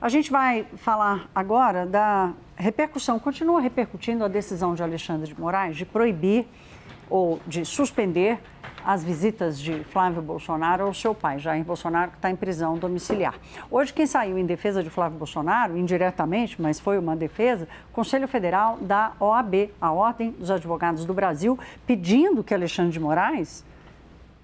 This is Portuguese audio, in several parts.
A gente vai falar agora da repercussão, continua repercutindo a decisão de Alexandre de Moraes de proibir ou de suspender as visitas de Flávio Bolsonaro ao seu pai, Jair Bolsonaro, que está em prisão domiciliar. Hoje, quem saiu em defesa de Flávio Bolsonaro, indiretamente, mas foi uma defesa, o Conselho Federal da OAB, a Ordem dos Advogados do Brasil, pedindo que Alexandre de Moraes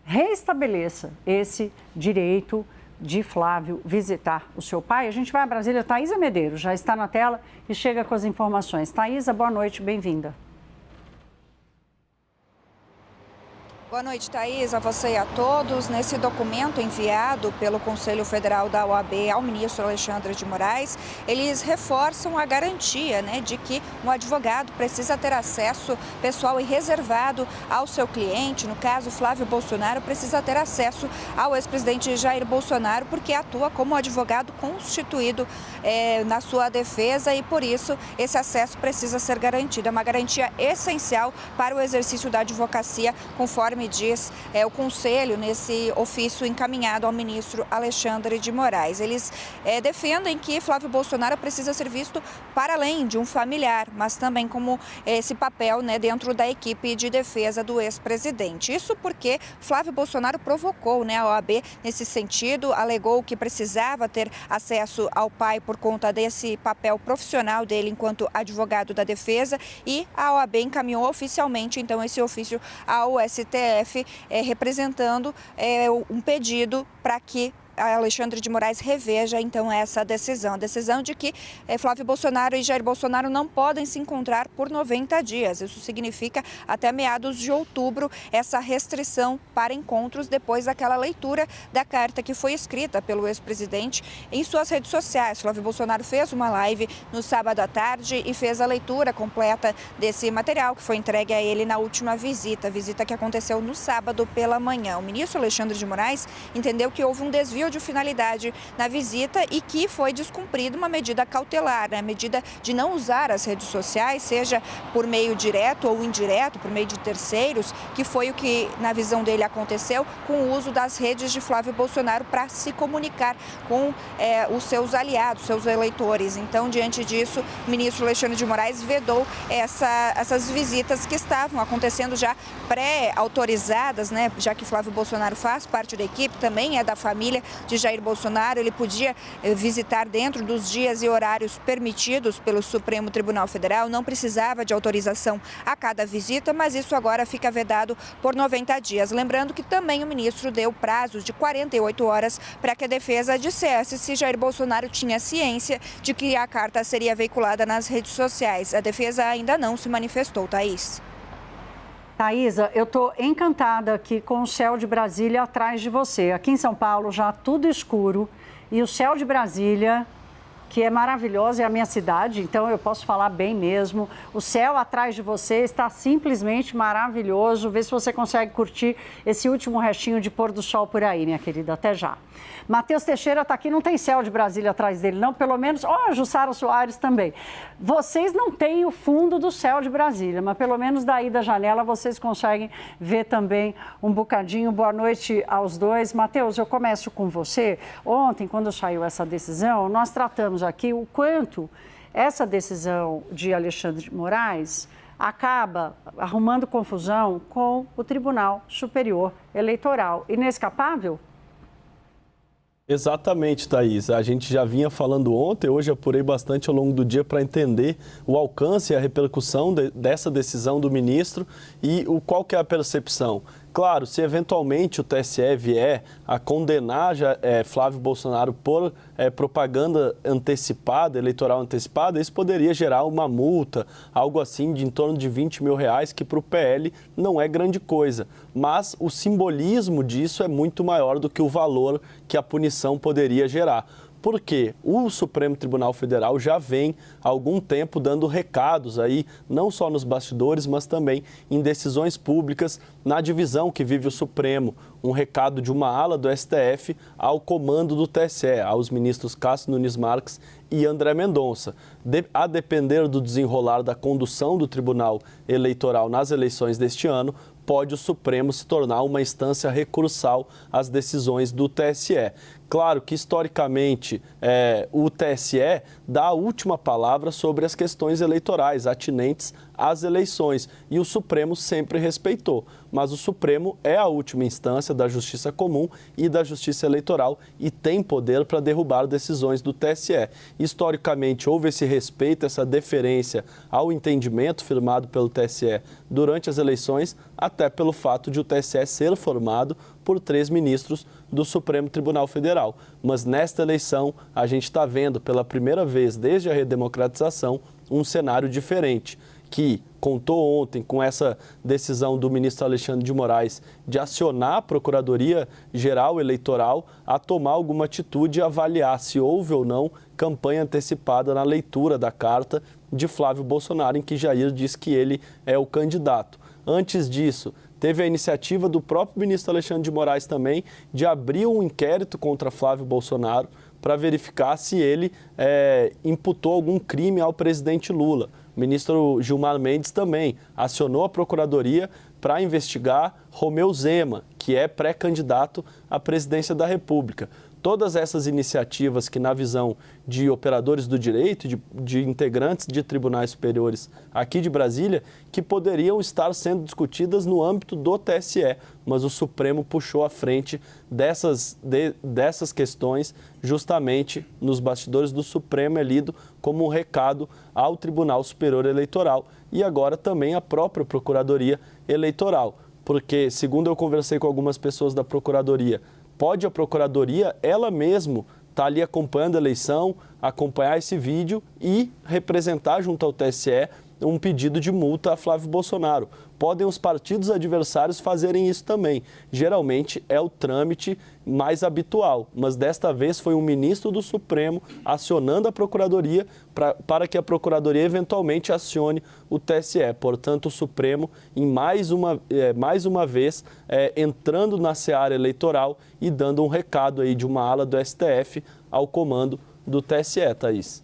reestabeleça esse direito de Flávio visitar o seu pai. A gente vai a Brasília. Thaisa Medeiros já está na tela e chega com as informações. Thaisa, boa noite, bem-vinda. Boa noite, Thaís, a você e a todos. Nesse documento enviado pelo Conselho Federal da OAB ao ministro Alexandre de Moraes, eles reforçam a garantia, de que um advogado precisa ter acesso pessoal e reservado ao seu cliente. No caso, Flávio Bolsonaro precisa ter acesso ao ex-presidente Jair Bolsonaro, porque atua como advogado constituído na sua defesa e, por isso, esse acesso precisa ser garantido. É uma garantia essencial para o exercício da advocacia, conforme diz o Conselho nesse ofício encaminhado ao ministro Alexandre de Moraes. Eles defendem que Flávio Bolsonaro precisa ser visto para além de um familiar, mas também como esse papel dentro da equipe de defesa do ex-presidente. Isso porque Flávio Bolsonaro provocou a OAB nesse sentido, alegou que precisava ter acesso ao pai por conta desse papel profissional dele enquanto advogado da defesa, e a OAB encaminhou oficialmente então esse ofício ao STF, representando um pedido para que Alexandre de Moraes reveja então essa decisão. A decisão de que Flávio Bolsonaro e Jair Bolsonaro não podem se encontrar por 90 dias. Isso significa até meados de outubro essa restrição para encontros depois daquela leitura da carta que foi escrita pelo ex-presidente em suas redes sociais. Flávio Bolsonaro fez uma live no sábado à tarde e fez a leitura completa desse material que foi entregue a ele na última visita que aconteceu no sábado pela manhã. O ministro Alexandre de Moraes entendeu que houve um desvio de finalidade na visita e que foi descumprida uma medida cautelar, a medida de não usar as redes sociais, seja por meio direto ou indireto, por meio de terceiros, que foi o que, na visão dele, aconteceu com o uso das redes de Flávio Bolsonaro para se comunicar com os seus aliados, seus eleitores. Então, diante disso, o ministro Alexandre de Moraes vedou essas visitas que estavam acontecendo já pré-autorizadas, já que Flávio Bolsonaro faz parte da equipe, também é da família de Jair Bolsonaro. Ele podia visitar dentro dos dias e horários permitidos pelo Supremo Tribunal Federal, não precisava de autorização a cada visita, mas isso agora fica vedado por 90 dias. Lembrando que também o ministro deu prazos de 48 horas para que a defesa dissesse se Jair Bolsonaro tinha ciência de que a carta seria veiculada nas redes sociais. A defesa ainda não se manifestou, Thaís. Thaisa, eu estou encantada aqui com o céu de Brasília atrás de você. Aqui em São Paulo já tudo escuro e o céu de Brasília, que é maravilhoso, é a minha cidade, então eu posso falar bem mesmo. O céu atrás de você está simplesmente maravilhoso. Vê se você consegue curtir esse último restinho de pôr do sol por aí, minha querida. Até já. Matheus Teixeira está aqui, não tem céu de Brasília atrás dele, não, pelo menos. Ó, Jussara Soares também. Vocês não têm o fundo do céu de Brasília, mas pelo menos daí da janela vocês conseguem ver também um bocadinho. Boa noite aos dois. Matheus, eu começo com você. Ontem, quando saiu essa decisão, nós tratamos aqui o quanto essa decisão de Alexandre de Moraes acaba arrumando confusão com o Tribunal Superior Eleitoral. Inescapável? Exatamente, Thaís. A gente já vinha falando ontem, hoje apurei bastante ao longo do dia para entender o alcance e a repercussão dessa decisão do ministro e qual que é a percepção. Claro, se eventualmente o TSE vier a condenar Flávio Bolsonaro por propaganda antecipada, eleitoral antecipada, isso poderia gerar uma multa, algo assim de em torno de R$20 mil, que para o PL não é grande coisa. Mas o simbolismo disso é muito maior do que o valor que a punição poderia gerar. Porque o Supremo Tribunal Federal já vem há algum tempo dando recados aí, não só nos bastidores, mas também em decisões públicas, na divisão que vive o Supremo. Um recado de uma ala do STF ao comando do TSE, aos ministros Cássio Nunes Marques e André Mendonça. A depender do desenrolar da condução do Tribunal Eleitoral nas eleições deste ano, pode o Supremo se tornar uma instância recursal às decisões do TSE. Claro que, historicamente, o TSE dá a última palavra sobre as questões eleitorais atinentes às eleições e o Supremo sempre respeitou. Mas o Supremo é a última instância da Justiça Comum e da Justiça Eleitoral e tem poder para derrubar decisões do TSE. Historicamente, houve esse respeito, essa deferência ao entendimento firmado pelo TSE durante as eleições, até pelo fato de o TSE ser formado por 3 ministros do Supremo Tribunal Federal. Mas nesta eleição, a gente está vendo pela primeira vez desde a redemocratização um cenário diferente, que contou ontem com essa decisão do ministro Alexandre de Moraes de acionar a Procuradoria-Geral Eleitoral a tomar alguma atitude e avaliar se houve ou não campanha antecipada na leitura da carta de Flávio Bolsonaro, em que Jair diz que ele é o candidato. Antes disso, teve a iniciativa do próprio ministro Alexandre de Moraes também de abrir um inquérito contra Flávio Bolsonaro para verificar se ele imputou algum crime ao presidente Lula. O ministro Gilmar Mendes também acionou a Procuradoria para investigar Romeu Zema, que é pré-candidato à presidência da República. Todas essas iniciativas que, na visão de operadores do direito, de integrantes de tribunais superiores aqui de Brasília, que poderiam estar sendo discutidas no âmbito do TSE, mas o Supremo puxou à frente dessas questões, justamente nos bastidores do Supremo, é lido como um recado ao Tribunal Superior Eleitoral e agora também à própria Procuradoria Eleitoral, porque, segundo eu conversei com algumas pessoas da Procuradoria, pode a Procuradoria, ela mesma, estar ali acompanhando a eleição, acompanhar esse vídeo e representar junto ao TSE um pedido de multa a Flávio Bolsonaro. Podem os partidos adversários fazerem isso também. Geralmente é o trâmite mais habitual, mas desta vez foi um ministro do Supremo acionando a Procuradoria para que a Procuradoria eventualmente acione o TSE. Portanto, o Supremo, mais uma vez, entrando na seara eleitoral e dando um recado aí de uma ala do STF ao comando do TSE, Thaís.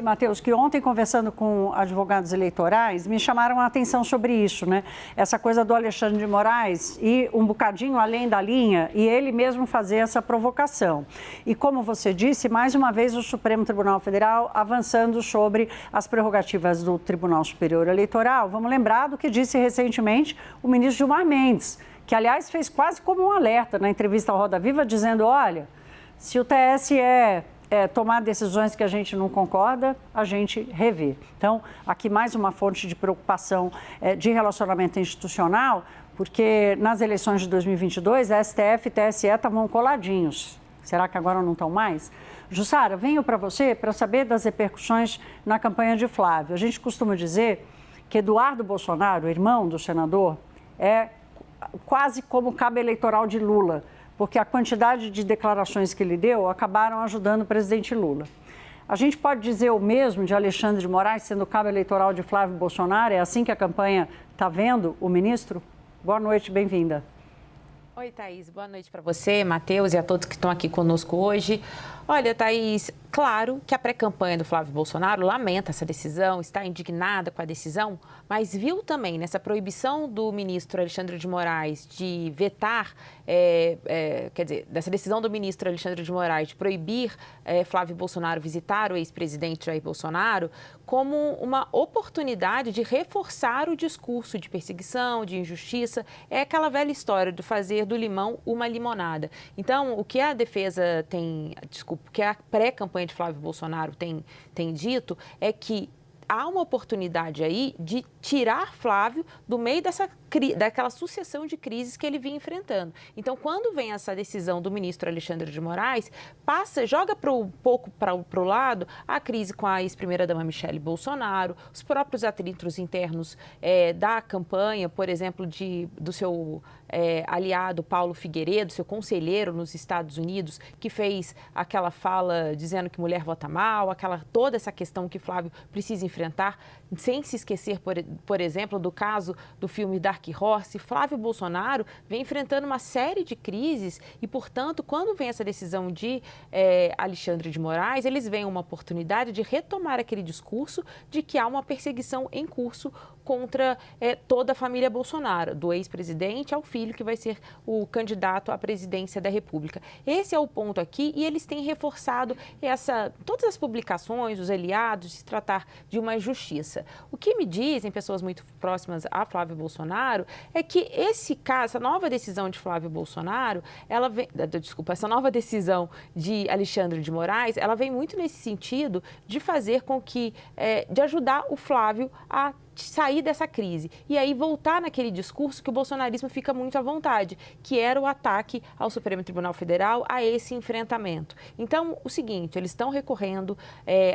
Matheus, que ontem, conversando com advogados eleitorais, me chamaram a atenção sobre isso, né? Essa coisa do Alexandre de Moraes ir um bocadinho além da linha e ele mesmo fazer essa provocação. E como você disse, mais uma vez o Supremo Tribunal Federal avançando sobre as prerrogativas do Tribunal Superior Eleitoral. Vamos lembrar do que disse recentemente o ministro Gilmar Mendes, que, aliás, fez quase como um alerta na entrevista ao Roda Viva, dizendo, olha, se o TSE tomar decisões que a gente não concorda, a gente revê. Então, aqui mais uma fonte de preocupação de relacionamento institucional, porque nas eleições de 2022, a STF e TSE estavam coladinhos. Será que agora não estão mais? Jussara, venho para você para saber das repercussões na campanha de Flávio. A gente costuma dizer que Eduardo Bolsonaro, irmão do senador, é quase como cabo eleitoral de Lula, porque a quantidade de declarações que ele deu acabaram ajudando o presidente Lula. A gente pode dizer o mesmo de Alexandre de Moraes sendo cabo eleitoral de Flávio Bolsonaro? É assim que a campanha está vendo o ministro? Boa noite, bem-vinda. Oi, Thaís. Boa noite para você, Matheus, e a todos que estão aqui conosco hoje. Olha, Thaís, claro que a pré-campanha do Flávio Bolsonaro lamenta essa decisão, está indignada com a decisão, mas viu também nessa proibição do ministro Alexandre de Moraes de vetar, dessa decisão do ministro Alexandre de Moraes de proibir Flávio Bolsonaro visitar o ex-presidente Jair Bolsonaro, como uma oportunidade de reforçar o discurso de perseguição, de injustiça. É aquela velha história de fazer do limão uma limonada. Então, o que a defesa o que a pré-campanha de Flávio Bolsonaro tem dito é que há uma oportunidade aí de tirar Flávio do meio daquela sucessão de crises que ele vinha enfrentando. Então, quando vem essa decisão do ministro Alexandre de Moraes, joga um pouco para o lado a crise com a ex-primeira-dama Michele Bolsonaro, os próprios atritos internos da campanha, por exemplo, do seu aliado Paulo Figueiredo, seu conselheiro nos Estados Unidos, que fez aquela fala dizendo que mulher vota mal, toda essa questão que Flávio precisa enfrentar, sem se esquecer, por exemplo, do caso do filme Dark Horse. Flávio Bolsonaro vem enfrentando uma série de crises e, portanto, quando vem essa decisão de Alexandre de Moraes, eles veem uma oportunidade de retomar aquele discurso de que há uma perseguição em curso contra toda a família Bolsonaro, do ex-presidente ao filho que vai ser o candidato à presidência da República. Esse é o ponto aqui e eles têm reforçado todas as publicações, os aliados, de se tratar de uma injustiça. O que me dizem pessoas muito próximas a Flávio Bolsonaro é que essa nova decisão de Flávio Bolsonaro, essa nova decisão de Alexandre de Moraes, ela vem muito nesse sentido de fazer com que, de ajudar o Flávio a sair dessa crise e aí voltar naquele discurso que o bolsonarismo fica muito à vontade, que era o ataque ao Supremo Tribunal Federal, a esse enfrentamento. Então, o seguinte, eles estão recorrendo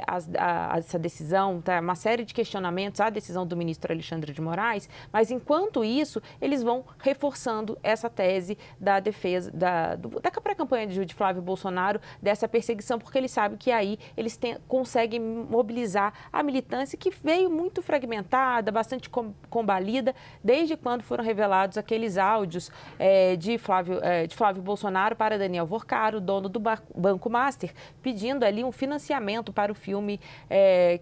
a essa decisão, tá? Uma série de questionamentos à decisão do ministro Alexandre de Moraes, mas enquanto isso, eles vão reforçando essa tese da defesa, da pré-campanha de Flávio Bolsonaro, dessa perseguição, porque eles sabem que aí eles conseguem mobilizar a militância que veio muito fragmentada, bastante combalida, desde quando foram revelados aqueles áudios de Flávio Bolsonaro para Daniel Vorcaro, dono do Banco Master, pedindo ali um financiamento para o filme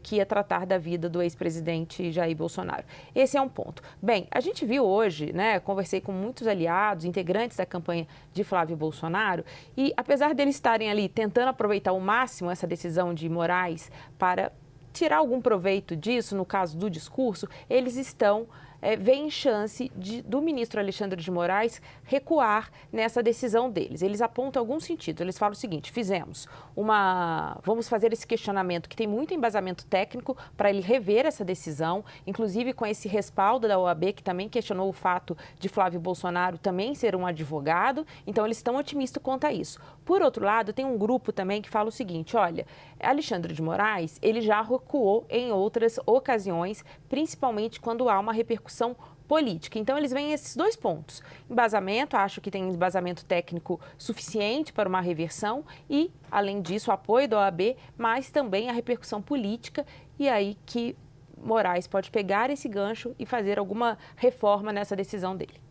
que ia tratar da vida do ex-presidente Jair Bolsonaro. Esse é um ponto. Bem, a gente viu hoje, né, conversei com muitos aliados, integrantes da campanha de Flávio Bolsonaro, e apesar deles estarem ali tentando aproveitar ao máximo essa decisão de Moraes para tirar algum proveito disso, no caso do discurso, eles veem chance do ministro Alexandre de Moraes recuar nessa decisão deles. Eles apontam alguns sentidos. Eles falam o seguinte: vamos fazer esse questionamento que tem muito embasamento técnico para ele rever essa decisão, inclusive com esse respaldo da OAB, que também questionou o fato de Flávio Bolsonaro também ser um advogado. Então, eles estão otimistas quanto a isso. Por outro lado, tem um grupo também que fala o seguinte: olha, Alexandre de Moraes, ele já recuou em outras ocasiões, principalmente quando há uma repercussão política. Então, eles veem esses dois pontos. Embasamento, acho que tem embasamento técnico suficiente para uma reversão e, além disso, o apoio da OAB, mas também a repercussão política, e aí que Moraes pode pegar esse gancho e fazer alguma reforma nessa decisão dele.